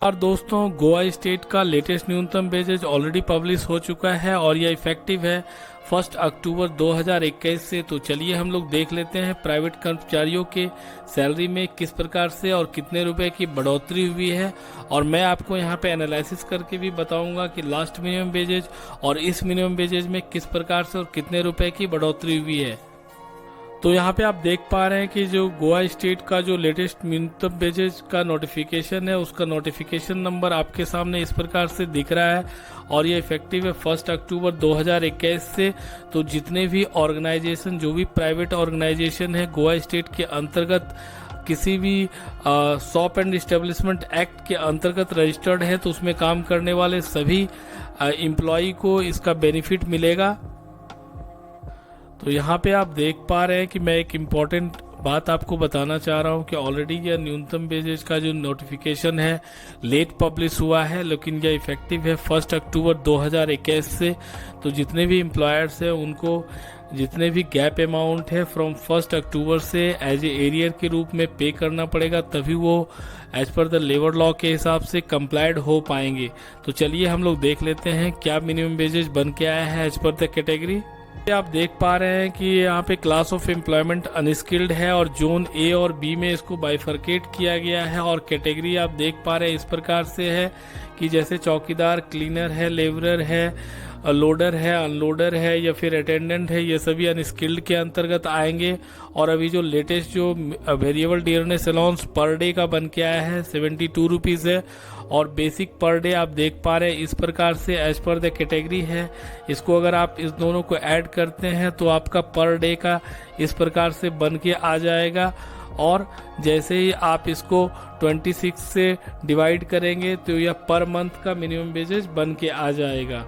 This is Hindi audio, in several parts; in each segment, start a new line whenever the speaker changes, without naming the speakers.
और दोस्तों, गोवा स्टेट का लेटेस्ट न्यूनतम वेजेज ऑलरेडी पब्लिश हो चुका है और यह इफेक्टिव है 1 अक्टूबर 2021 से। तो चलिए हम लोग देख लेते हैं प्राइवेट कर्मचारियों के सैलरी में किस प्रकार से और कितने रुपए की बढ़ोतरी हुई है। और मैं आपको यहाँ पे एनालिसिस करके भी बताऊंगा कि लास्ट मिनिमम वेजेज और इस मिनिमम वेजेज में किस प्रकार से और कितने रुपए की बढ़ोतरी हुई है। तो यहाँ पे आप देख पा रहे हैं कि जो गोवा स्टेट का जो लेटेस्ट न्यूनतम वेजेज का नोटिफिकेशन है, उसका नोटिफिकेशन नंबर आपके सामने इस प्रकार से दिख रहा है और ये इफेक्टिव है 1 अक्टूबर 2021 से। तो जितने भी ऑर्गेनाइजेशन, जो भी प्राइवेट ऑर्गेनाइजेशन है गोवा स्टेट के अंतर्गत किसी भी शॉप एंड इस्टेब्लिशमेंट एक्ट के अंतर्गत रजिस्टर्ड है, तो उसमें काम करने वाले सभी एम्प्लॉय को इसका बेनिफिट मिलेगा। तो यहाँ पे आप देख पा रहे हैं कि मैं एक इम्पॉर्टेंट बात आपको बताना चाह रहा हूँ कि ऑलरेडी यह न्यूनतम वेजेज का जो नोटिफिकेशन है लेट पब्लिश हुआ है, लेकिन यह इफेक्टिव है 1 अक्टूबर 2021 से। तो जितने भी एम्प्लॉयर्स हैं उनको जितने भी गैप अमाउंट है फ्रॉम 1 अक्टूबर से एज ए एरियर के रूप में पे करना पड़ेगा, तभी वो as per the labour law के हिसाब से कंप्लाइड हो पाएंगे। तो चलिए हम लोग देख लेते हैं क्या मिनिमम वेजेज बन के आया है एज पर द कैटेगरी। आप देख पा रहे हैं कि यहाँ पे क्लास ऑफ एम्प्लॉयमेंट अनस्किल्ड है और जोन ए और बी में इसको बाइफरकेट किया गया है। और कैटेगरी आप देख पा रहे हैं इस प्रकार से है कि जैसे चौकीदार, क्लीनर है, लेबरर है, लोडर है, अनलोडर है या फिर अटेंडेंट है, ये सभी अनस्किल्ड के अंतर्गत आएंगे। और अभी जो लेटेस्ट जो variable dearness allowance per day का बन के आया है 72 रुपीज़ है और बेसिक पर डे आप देख पा रहे हैं इस प्रकार से एज पर द कैटेगरी है। इसको अगर आप इस दोनों को ऐड करते हैं तो आपका पर डे का इस प्रकार से बन के आ जाएगा। और जैसे ही आप इसको 26 से डिवाइड करेंगे तो यह पर मंथ का मिनिमम वेजेज बन के आ जाएगा।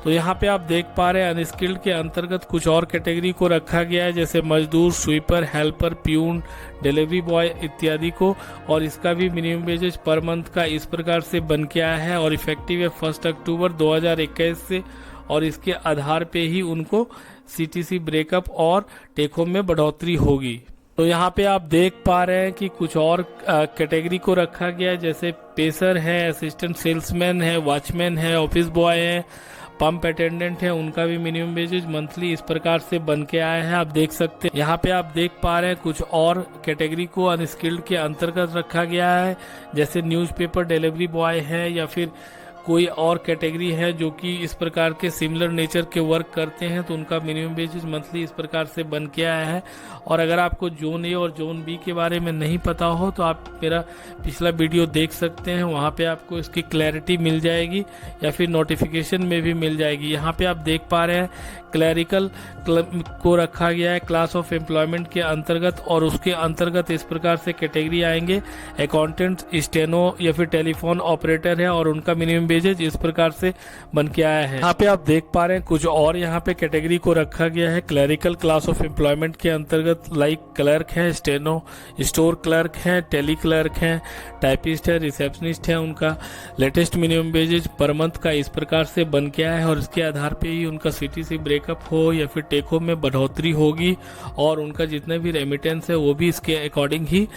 तो यहाँ पे आप देख पा रहे हैं अनस्किल्ड के अंतर्गत कुछ और कैटेगरी को रखा गया है, जैसे मजदूर, sweeper, helper, peon, delivery boy इत्यादि को। और इसका भी मिनिमम वेजेज पर मंथ का इस प्रकार से बन के आया है और इफेक्टिव है 1 अक्टूबर 2021 से। और इसके आधार पे ही उनको सीटीसी ब्रेकअप और टेक होम में बढ़ोतरी होगी। तो यहाँ पे आप देख पा रहे हैं कि कुछ और कैटेगरी को रखा गया है, जैसे पेसर है, असिस्टेंट सेल्समैन है, वॉचमैन है, ऑफिस बॉय है, पंप अटेंडेंट है, उनका भी मिनिमम वेजेज मंथली इस प्रकार से बन के आया है। आप देख सकते हैं यहाँ पे आप देख पा रहे हैं कुछ और कैटेगरी को अनस्किल्ड के अंतर्गत रखा गया है, जैसे न्यूज़पेपर डिलीवरी बॉय है या फिर कोई और कैटेगरी है जो कि इस प्रकार के सिमिलर नेचर के वर्क करते हैं, तो उनका मिनिमम वेजेज मंथली इस प्रकार से बन के आया है। और अगर आपको जोन ए और जोन बी के बारे में नहीं पता हो तो आप मेरा पिछला वीडियो देख सकते हैं, वहाँ पे आपको इसकी क्लैरिटी मिल जाएगी या फिर नोटिफिकेशन में भी मिल जाएगी। यहाँ पे आप देख पा रहे हैं क्लैरिकल को रखा गया है क्लास ऑफ एम्प्लॉयमेंट के अंतर्गत और उसके अंतर्गत इस प्रकार से कैटेगरी आएंगे। अकाउंटेंट, स्टेनो या फिर टेलीफोन ऑपरेटर है और उनका मिनिमम वेजेज इस प्रकार से बन के आया है। यहाँ पे आप देख पा रहे हैं कुछ और यहाँ पे कैटेगरी को रखा गया है क्लरिकल क्लास ऑफ एम्प्लॉयमेंट के अंतर्गत, लाइक क्लर्क है, स्टेनो, स्टोर क्लर्क है, टेली क्लर्क है, टाइपिस्ट है, रिसेप्शनिस्ट है। उनका latest minimum wages per month का इस प्रकार से बन के आया है और इसके आधार पे ही उनका सीटीसी ब्रेकअप हो या फिर टेक होम में बढ़ोतरी होगी और उनका जितने भी रेमिटेंस है वो भी इसके अकॉर्डिंग ही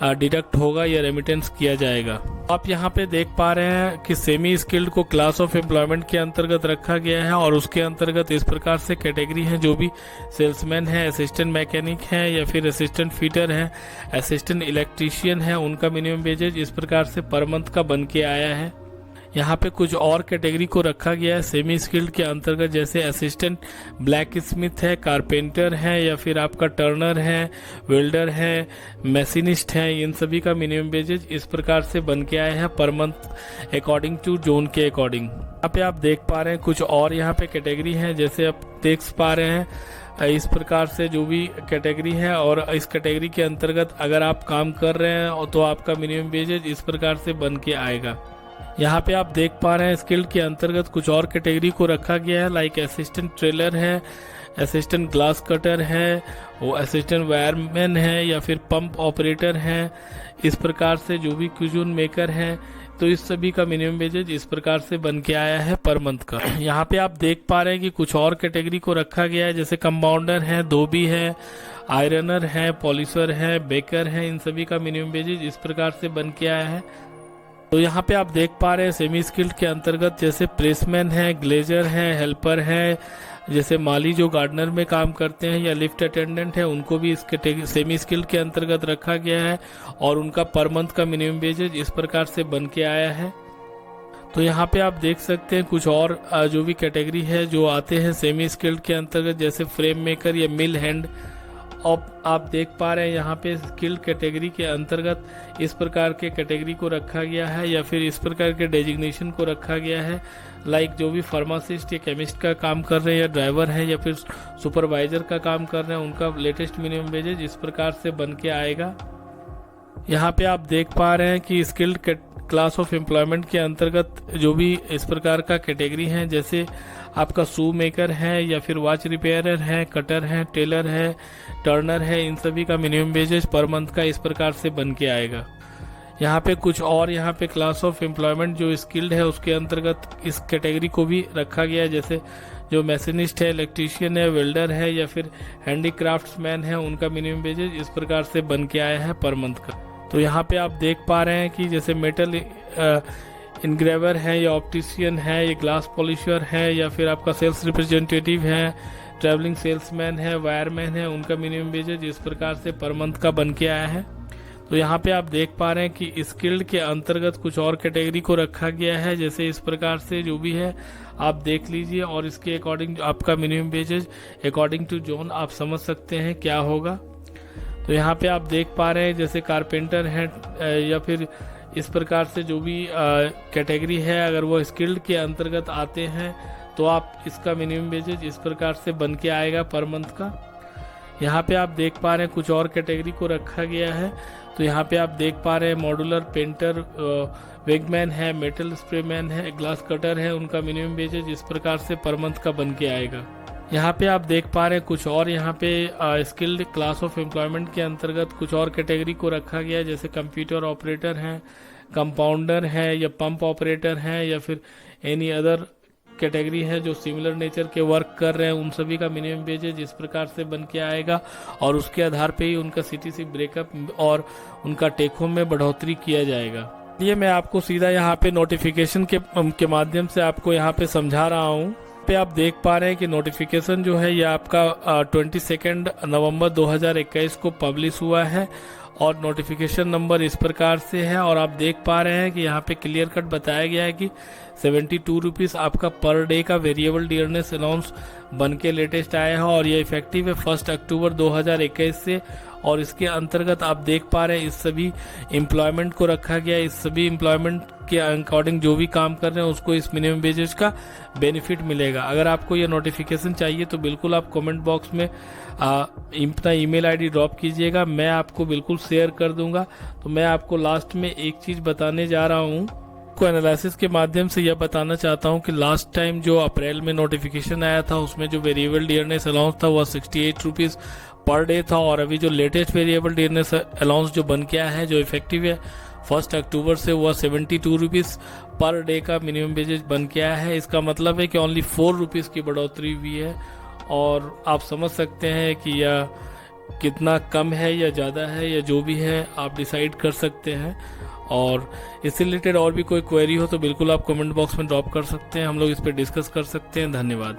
डिडक्ट होगा या रेमिटेंस किया जाएगा। आप यहाँ पे देख पा रहे हैं कि सेमी स्किल्ड को क्लास ऑफ एम्प्लॉयमेंट के अंतर्गत रखा गया है और उसके अंतर्गत इस प्रकार से कैटेगरी है, जो भी सेल्समैन है, असिस्टेंट मैकेनिक है या फिर असिस्टेंट फिटर है, असिस्टेंट इलेक्ट्रीशियन है, उनका मिनिमम वेजेज इस प्रकार से पर मंथ का बन के आया है। यहाँ पे कुछ और कैटेगरी को रखा गया है सेमी स्किल्ड के अंतर्गत, जैसे असिस्टेंट ब्लैक स्मिथ है, कारपेंटर है या फिर आपका टर्नर है, वेल्डर है, मशीनिस्ट है, इन सभी का मिनिमम वेजेज इस प्रकार से बन के आया है per month according to zone के अकॉर्डिंग। यहाँ पे आप देख पा रहे हैं कुछ और यहाँ पे कैटेगरी है, जैसे आप देख पा रहे हैं इस प्रकार से जो भी कैटेगरी है और इस कैटेगरी के अंतर्गत अगर आप काम कर रहे हैं तो आपका मिनिमम वेजेज इस प्रकार से बन के आएगा। यहाँ पे आप देख पा रहे हैं स्किल्ड के अंतर्गत कुछ और कैटेगरी को रखा गया है, लाइक असिस्टेंट ट्रेलर है, असिस्टेंट ग्लास कटर है, वो असिस्टेंट वायरमैन है या फिर पंप ऑपरेटर है। इस प्रकार से जो भी क्यूजन मेकर है, तो इस सभी का मिनिमम वेजेज इस प्रकार से बन के आया है पर मंथ का। यहाँ पे आप देख पा रहे हैं कि कुछ और कैटेगरी को रखा गया है, जैसे कंपाउंडर है, धोबी है, आयरनर है, पॉलिशर है, बेकर है, इन सभी का मिनिमम वेजेज इस प्रकार से बन के आया है। तो यहाँ पे आप देख पा रहे हैं सेमी स्किल्ड के अंतर्गत जैसे प्रेसमैन है, ग्लेजर है, हेल्पर है, जैसे माली जो गार्डनर में काम करते हैं या लिफ्ट अटेंडेंट है, उनको भी इस सेमी स्किल्ड के अंतर्गत रखा गया है और उनका पर मंथ का मिनिमम वेजेज इस प्रकार से बन के आया है। तो यहाँ पे आप देख सकते हैं कुछ और जो भी कैटेगरी है जो आते हैं सेमी स्किल्ड के अंतर्गत, जैसे फ्रेम मेकर या मिल हैंड। अब आप देख पा रहे हैं यहाँ पे स्किल्ड कैटेगरी के अंतर्गत इस प्रकार के कैटेगरी को रखा गया है या फिर इस प्रकार के डेजिग्नेशन को रखा गया है, लाइक जो भी फार्मासिस्ट या केमिस्ट का काम कर रहे हैं या ड्राइवर हैं या फिर सुपरवाइजर का काम कर रहे हैं, उनका लेटेस्ट मिनिमम वेजेज इस प्रकार से बन के आएगा। यहाँ पे आप देख पा रहे हैं कि स्किल्ड क्लास ऑफ एम्प्लॉयमेंट के अंतर्गत जो भी इस प्रकार का कैटेगरी है, जैसे आपका शू मेकर है या फिर वॉच रिपेयरर है, कटर है, टेलर है, टर्नर है, इन सभी का मिनिमम वेजेज पर मंथ का इस प्रकार से बन के आएगा। यहाँ पे कुछ और यहाँ पे क्लास ऑफ एम्प्लॉयमेंट जो स्किल्ड है उसके अंतर्गत इस कैटेगरी को भी रखा गया है, जैसे जो मैशनिस्ट है, इलेक्ट्रीशियन है, वेल्डर है या फिर हैंडीक्राफ्ट्समैन है, उनका मिनिमम वेजेज इस प्रकार से बन के आया है पर मंथ का। तो यहाँ पे आप देख पा रहे हैं कि जैसे मेटल इनग्रेवर है या ऑप्टिशियन है या ग्लास पॉलिशर है या फिर आपका सेल्स रिप्रेजेंटेटिव है, ट्रैवलिंग सेल्समैन है, वायरमैन है, उनका मिनिमम वेजेज इस प्रकार से पर मंथ का बन के आया है। तो यहाँ पे आप देख पा रहे हैं कि स्किल्ड के अंतर्गत कुछ और कैटेगरी को रखा गया है, जैसे इस प्रकार से जो भी है आप देख लीजिए और इसके अकॉर्डिंग आपका minimum wages according to zone आप समझ सकते हैं क्या होगा। तो यहाँ पे आप देख पा रहे हैं जैसे कारपेंटर है या फिर इस प्रकार से जो भी कैटेगरी है, अगर वो स्किल्ड के अंतर्गत आते हैं तो आप इसका मिनिमम वेजेज इस प्रकार से बन के आएगा पर मंथ का। यहाँ पे आप देख पा रहे हैं कुछ और कैटेगरी को रखा गया है। तो यहाँ पे आप देख पा रहे हैं मॉड्यूलर पेंटर, वेगमैन है, मेटल स्प्रेमैन है, ग्लास कटर है, उनका मिनिमम वेजेज इस प्रकार से पर मंथ का बन के आएगा। यहाँ पे आप देख पा रहे हैं कुछ और यहाँ पे स्किल्ड क्लास ऑफ एम्प्लॉयमेंट के अंतर्गत कुछ और कैटेगरी को रखा गया है, जैसे कंप्यूटर ऑपरेटर है, कंपाउंडर है या पंप ऑपरेटर है या फिर एनी अदर कैटेगरी है जो सिमिलर नेचर के वर्क कर रहे हैं, उन सभी का मिनिमम वेजेज इस प्रकार से बन के आएगा और उसके आधार पे ही उनका सीटीसी ब्रेकअप और उनका टेक होम में बढ़ोतरी किया जाएगा। ये मैं आपको सीधा यहाँ पे नोटिफिकेशन के माध्यम से आपको यहाँ पे समझा रहा हूँ। पे आप देख पा रहे हैं कि नोटिफिकेशन जो है ये आपका 22 नवंबर 2021 को पब्लिश हुआ है और नोटिफिकेशन नंबर इस प्रकार से है और आप देख पा रहे हैं कि यहाँ पे क्लियर कट बताया गया है कि 72 रुपीज़ आपका पर डे का वेरिएबल डियरनेस अलाउंस बन के लेटेस्ट आया है और ये इफेक्टिव है 1 अक्टूबर 2021 से। और इसके अंतर्गत आप देख पा रहे हैं इस सभी एम्प्लॉयमेंट को रखा गया है, इस सभी एम्प्लॉयमेंट के अकॉर्डिंग जो भी काम कर रहे हैं उसको इस मिनिमम वेजेज का बेनिफिट मिलेगा। अगर आपको ये नोटिफिकेशन चाहिए तो बिल्कुल आप कमेंट बॉक्स में अपना ईमेल आईडी ड्रॉप कीजिएगा, मैं आपको बिल्कुल शेयर कर दूंगा। तो मैं आपको लास्ट में एक चीज़ बताने जा रहा हूँ, को एनालिसिस के माध्यम से यह बताना चाहता हूं कि लास्ट टाइम जो अप्रैल में नोटिफिकेशन आया था उसमें जो वेरिएबल डियरनेस अलाउंस था वह 68 रुपीज़ पर डे था और अभी जो लेटेस्ट वेरिएबल डियरनेस अलाउंस जो बन के आया है जो इफेक्टिव है 1 अक्टूबर से वह 72 रुपीज़ पर डे का मिनिमम वेजेज बन के आया है। इसका मतलब है कि ओनली 4 रुपीज़ की बढ़ोतरी हुई है और आप समझ सकते हैं कि यह कितना कम है या ज़्यादा है या जो भी है आप डिसाइड कर सकते हैं। और इससे रिलेटेड और भी कोई क्वेरी हो तो बिल्कुल आप कमेंट बॉक्स में ड्रॉप कर सकते हैं, हम लोग इस पर डिस्कस कर सकते हैं। धन्यवाद।